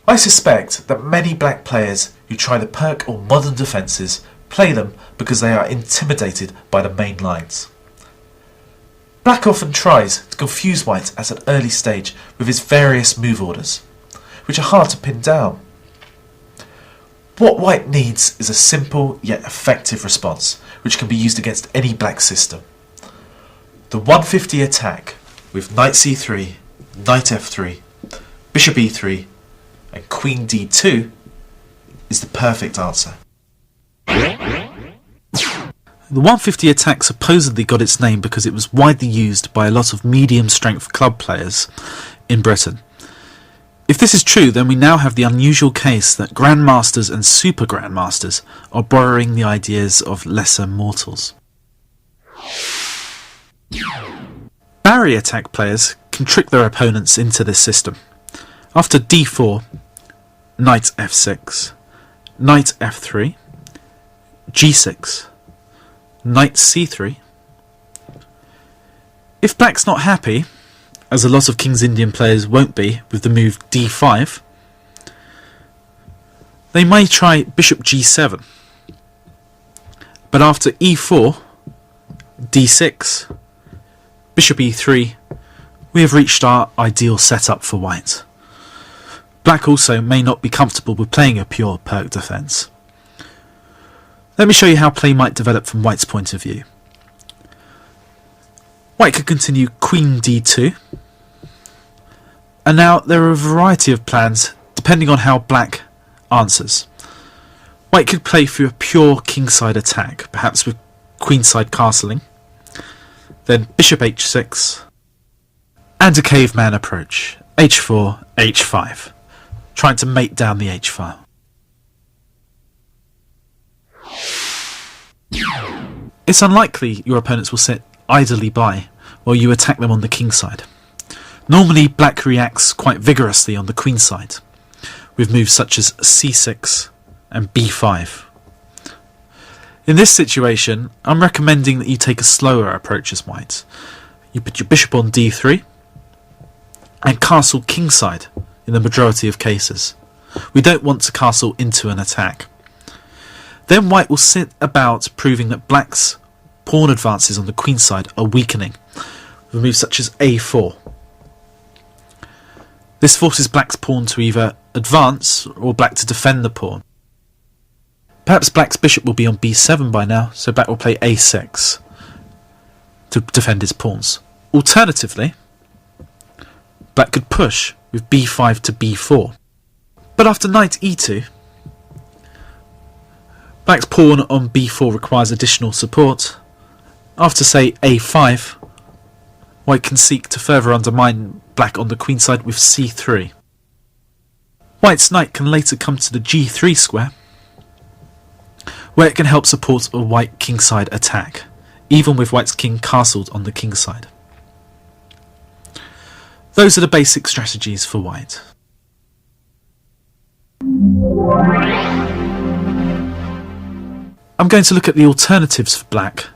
I suspect that many black players who try the Pirc or Modern Defenses play them because they are intimidated by the main lines. Black often tries to confuse white at an early stage with his various move orders, which are hard to pin down. What white needs is a simple yet effective response, which can be used against any black system. The 150 attack with knight c3, knight f3, bishop e3 and queen d2 is the perfect answer. The 150 attack supposedly got its name because it was widely used by a lot of medium-strength club players in Britain. If this is true, then we now have the unusual case that Grandmasters and Super Grandmasters are borrowing the ideas of lesser mortals. Barrier attack players can trick their opponents into this system. After d4, knight f6, knight f3, g6, knight c3. If black's not happy, as a lot of King's Indian players won't be with the move d5, they may try bishop g7. But after e4, d6, bishop e3, we have reached our ideal setup for white. Black also may not be comfortable with playing a pure Pirc defence. Let me show you how play might develop from white's point of view. White could continue queen d2, and now there are a variety of plans depending on how black answers. White could play through a pure kingside attack, perhaps with queenside castling, then bishop h6, and a caveman approach, h4, h5, trying to mate down the h-file. It's unlikely your opponents will sit idly by while you attack them on the king side. Normally black reacts quite vigorously on the queen side, with moves such as c6 and b5. In this situation, I'm recommending that you take a slower approach as white. You put your bishop on d3 and castle kingside in the majority of cases. We don't want to castle into an attack. Then white will sit about proving that black's pawn advances on the queen side are weakening, with moves such as a4. This forces black's pawn to either advance or black to defend the pawn. Perhaps black's bishop will be on b7 by now, so black will play a6 to defend his pawns. Alternatively, black could push with b5 to b4. But after knight e2, black's pawn on b4 requires additional support. After, say, a5, white can seek to further undermine black on the queen side with c3. White's knight can later come to the g3 square, where it can help support a white kingside attack, even with white's king castled on the king side. Those are the basic strategies for white. I'm going to look at the alternatives for black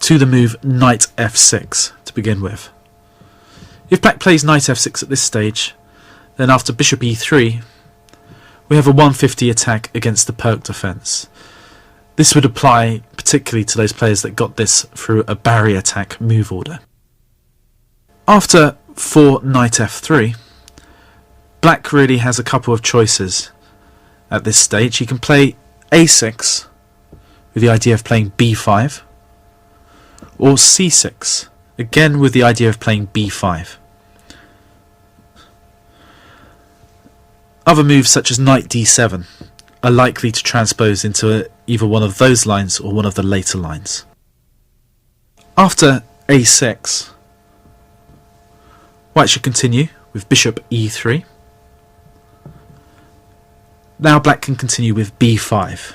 to the move knight f6 to begin with. If black plays knight f6 at this stage, then after bishop e3, we have a 150 attack against the Pirc defence. This would apply particularly to those players that got this through a barrier attack move order. After 4 knight f3, black really has a couple of choices at this stage. He can play a6 with the idea of playing b5, or c6, again with the idea of playing b5. Other moves such as knight d7 are likely to transpose into either one of those lines or one of the later lines. After a6, white should continue with bishop e3. Now black can continue with b5.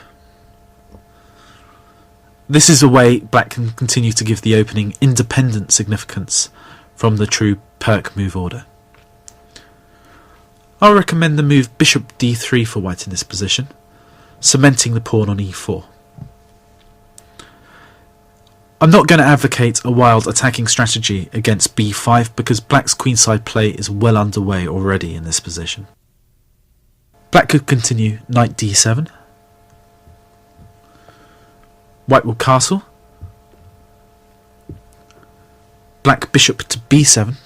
This is a way black can continue to give the opening independent significance from the true Pirc move order. I recommend the move bishop d3 for white in this position, cementing the pawn on e4. I'm not going to advocate a wild attacking strategy against b5 because black's queenside play is well underway already in this position. Black could continue knight d7. White will castle. Black bishop to b7.